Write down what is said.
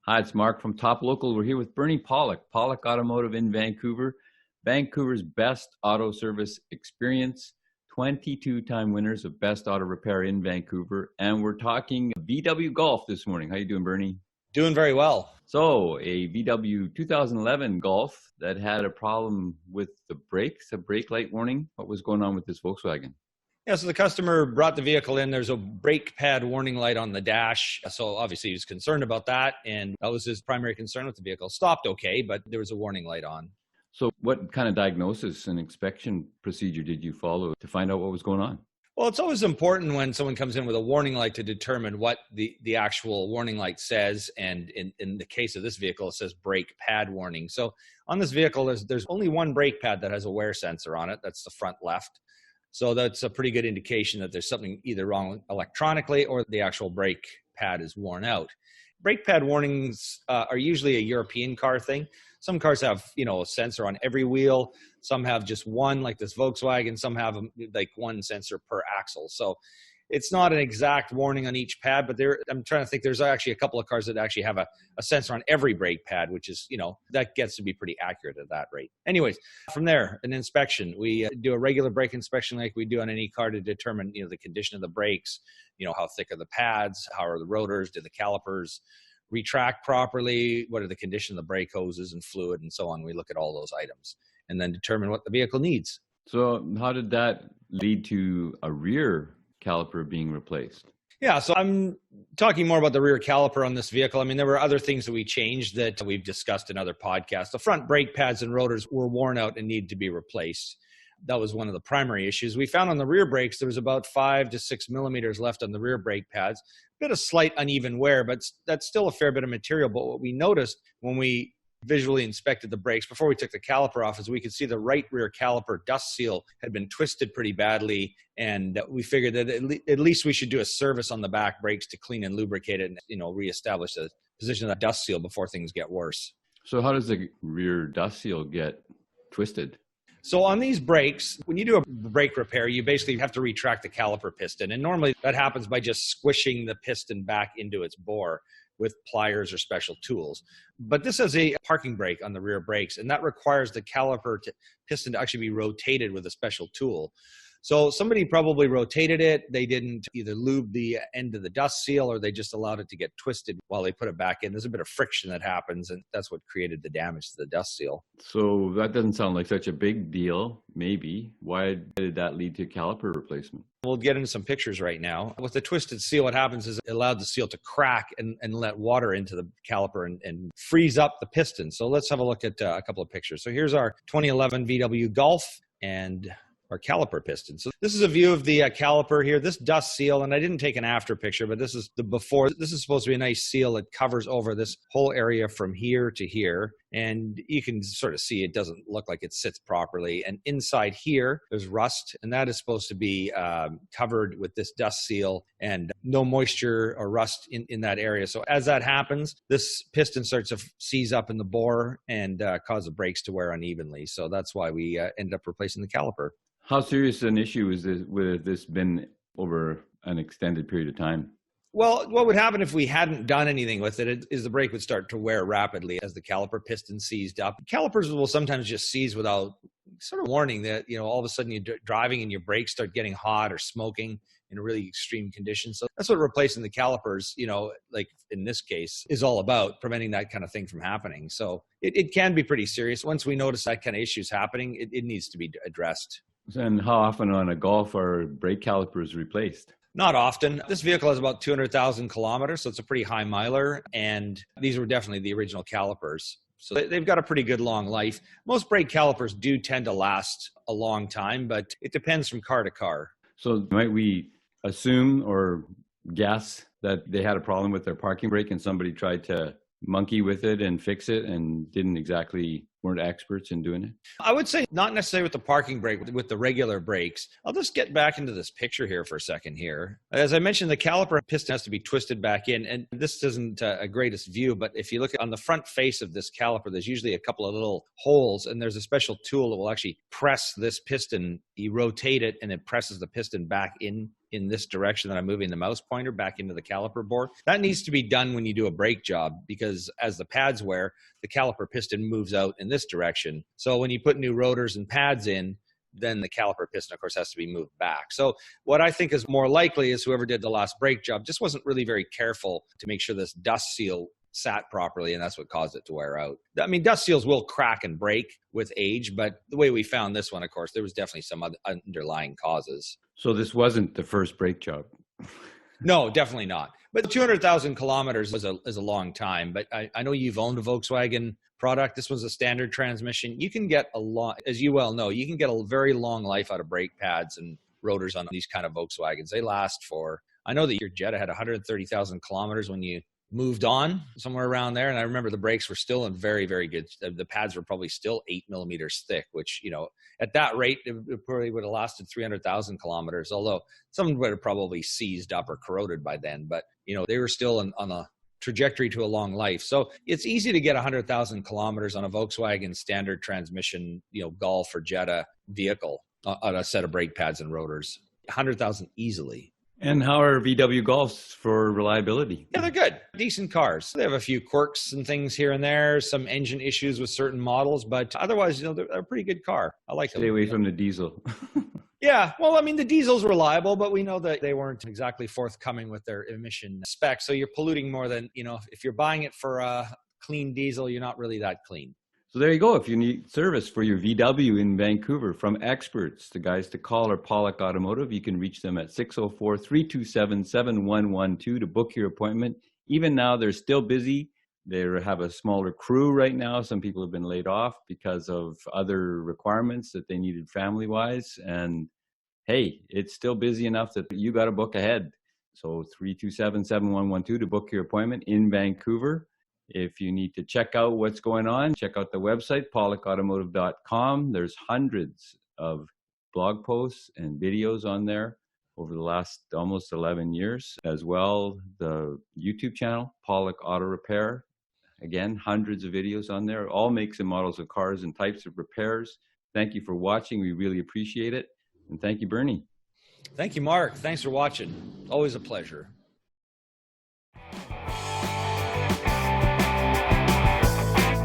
Hi, it's Mark from Top Local. We're here with Bernie Pawlik, Pawlik Automotive in Vancouver, Vancouver's best auto service experience, 22-time winners of Best Auto Repair in Vancouver. And we're talking VW Golf this morning. How you doing, Bernie? Doing very well. So, a VW 2011 Golf that had a problem with the brakes, a brake light warning. What was going on with this Volkswagen? Yeah, so the customer brought the vehicle in. There's a brake pad warning light on the dash. So obviously he was concerned about that. And that was his primary concern with the vehicle. Stopped okay, but there was a warning light on. So what kind of diagnosis and inspection procedure did you follow to find out what was going on? Well, it's always important when someone comes in with a warning light to determine what the actual warning light says. And in the case of this vehicle, it says brake pad warning. So on this vehicle, there's only one brake pad that has a wear sensor on it. That's the front left. So that's a pretty good indication that there's something either wrong electronically or the actual brake pad is worn out. Brake pad warnings are usually a European car thing. Some cars have, a sensor on every wheel. Some have just one, like this Volkswagen. Some have like one sensor per axle. So it's not an exact warning on each pad, but I'm trying to think, there's actually a couple of cars that actually have a sensor on every brake pad, which is, that gets to be pretty accurate at that rate. Anyways, from there, an inspection. We do a regular brake inspection like we do on any car to determine, the condition of the brakes, how thick are the pads, how are the rotors, do the calipers retract properly, what are the condition of the brake hoses and fluid and so on. We look at all those items and then determine what the vehicle needs. So how did that lead to a rear caliper being replaced? Yeah, so I'm talking more about the rear caliper on this vehicle. I mean, there were other things that we changed that we've discussed in other podcasts. The front brake pads and rotors were worn out and needed to be replaced. That was one of the primary issues. We found on the rear brakes, there was about 5 to 6 millimeters left on the rear brake pads. A bit of slight uneven wear, but that's still a fair bit of material. But what we noticed when we visually inspected the brakes before we took the caliper off is we could see the right rear caliper dust seal had been twisted pretty badly, and we figured that at least we should do a service on the back brakes to clean and lubricate it and reestablish the position of that dust seal before things get worse. So how does the rear dust seal get twisted? So on these brakes, when you do a brake repair, you basically have to retract the caliper piston. And normally that happens by just squishing the piston back into its bore with pliers or special tools. But this has a parking brake on the rear brakes, and that requires the caliper piston to actually be rotated with a special tool. So somebody probably rotated it. They didn't either lube the end of the dust seal or they just allowed it to get twisted while they put it back in. There's a bit of friction that happens, and that's what created the damage to the dust seal. So that doesn't sound like such a big deal, maybe. Why did that lead to caliper replacement? We'll get into some pictures right now. With the twisted seal, what happens is it allowed the seal to crack and let water into the caliper and freeze up the piston. So let's have a look at a couple of pictures. So here's our 2011 VW Golf and our caliper piston. So this is a view of the caliper here. This dust seal, and I didn't take an after picture, but this is the before. This is supposed to be a nice seal that covers over this whole area from here to here. And you can sort of see it doesn't look like it sits properly. And inside here, there's rust, and that is supposed to be covered with this dust seal and no moisture or rust in that area. So as that happens, this piston starts to seize up in the bore and cause the brakes to wear unevenly. So that's why we ended up replacing the caliper. How serious an issue is this? Would have this been over an extended period of time? Well, what would happen if we hadn't done anything with it is the brake would start to wear rapidly as the caliper piston seized up. Calipers will sometimes just seize without sort of warning that, all of a sudden you're driving and your brakes start getting hot or smoking in a really extreme condition. So that's what replacing the calipers, like in this case, is all about, preventing that kind of thing from happening. So it can be pretty serious. Once we notice that kind of issues happening, it needs to be addressed. And how often on a Golf are brake calipers replaced? Not often. This vehicle has about 200,000 kilometers, so it's a pretty high miler, and these were definitely the original calipers. So they've got a pretty good long life. Most brake calipers do tend to last a long time, but it depends from car to car. So might we assume or guess that they had a problem with their parking brake and somebody tried to monkey with it and fix it and weren't experts in doing it? I would say not necessarily with the parking brake, with the regular brakes. I'll just get back into this picture here for a second here. As I mentioned, the caliper piston has to be twisted back in, and this isn't a greatest view, but if you look on the front face of this caliper, there's usually a couple of little holes, and there's a special tool that will actually press this piston. You rotate it, and it presses the piston back in in this direction that I'm moving the mouse pointer back into the caliper bore. That needs to be done when you do a brake job, because as the pads wear, the caliper piston moves out in this direction. So when you put new rotors and pads in, then the caliper piston, of course, has to be moved back. So what I think is more likely is whoever did the last brake job just wasn't really very careful to make sure this dust seal sat properly, and that's what caused it to wear out. I mean, dust seals will crack and break with age, but the way we found this one, of course, there was definitely some other underlying causes. So this wasn't the first brake job. No, definitely not. But 200,000 kilometers is a long time. But I know you've owned a Volkswagen product. This was a standard transmission. You can get a lot, as you well know, you can get a very long life out of brake pads and rotors on these kind of Volkswagens. They last for, I know that your Jetta had 130,000 kilometers when you moved on, somewhere around there. And I remember the brakes were still in very, very good. The pads were probably still 8 millimeters thick, which, you know, at that rate, it probably would have lasted 300,000 kilometers, although some would have probably seized up or corroded by then. But, you know, they were still on a trajectory to a long life. So it's easy to get 100,000 kilometers on a Volkswagen standard transmission, you know, Golf or Jetta vehicle on a set of brake pads and rotors. 100,000 easily. And how are VW Golfs for reliability? Yeah, they're good. Decent cars. They have a few quirks and things here and there, some engine issues with certain models, but otherwise, you know, they're a pretty good car. I like them. Stay away from the diesel. Yeah, well, I mean, the diesel's reliable, but we know that they weren't exactly forthcoming with their emission specs. So you're polluting more than, you know, if you're buying it for a clean diesel, you're not really that clean. So there you go. If you need service for your VW in Vancouver from experts, the guys to call are Pawlik Automotive. You can reach them at 604-327-7112 to book your appointment. Even now, they're still busy. They have a smaller crew right now. Some people have been laid off because of other requirements that they needed family-wise. And hey, it's still busy enough that you got to book ahead. So 327-7112 to book your appointment in Vancouver. If you need to check out what's going on, check out the website, pawlikautomotive.com. There's hundreds of blog posts and videos on there over the last almost 11 years. As well, the YouTube channel, Pawlik Auto Repair. Again, hundreds of videos on there, all makes and models of cars and types of repairs. Thank you for watching. We really appreciate it. And thank you, Bernie. Thank you, Mark. Thanks for watching. Always a pleasure.